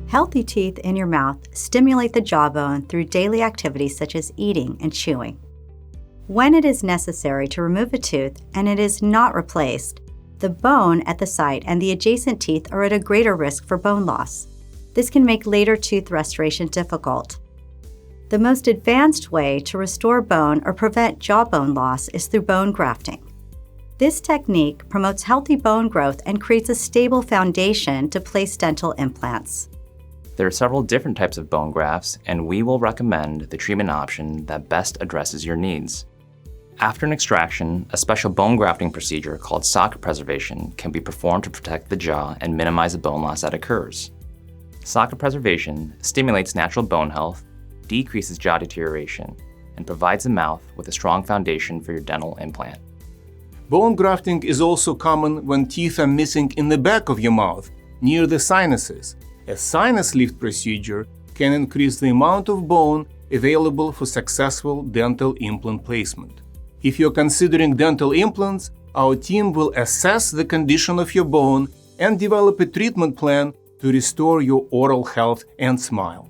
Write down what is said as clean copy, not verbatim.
Healthy teeth in your mouth stimulate the jawbone through daily activities such as eating and chewing. When it is necessary to remove a tooth and it is not replaced, the bone at the site and the adjacent teeth are at a greater risk for bone loss. This can make later tooth restoration difficult. The most advanced way to restore bone or prevent jawbone loss is through bone grafting. This technique promotes healthy bone growth and creates a stable foundation to place dental implants. There are several different types of bone grafts, and we will recommend the treatment option that best addresses your needs. After an extraction, a special bone grafting procedure called socket preservation can be performed to protect the jaw and minimize the bone loss that occurs. Socket preservation stimulates natural bone health, decreases jaw deterioration, and provides the mouth with a strong foundation for your dental implant. Bone grafting is also common when teeth are missing in the back of your mouth, near the sinuses. A sinus lift procedure can increase the amount of bone available for successful dental implant placement. If you're considering dental implants, our team will assess the condition of your bone and develop a treatment plan to restore your oral health and smile.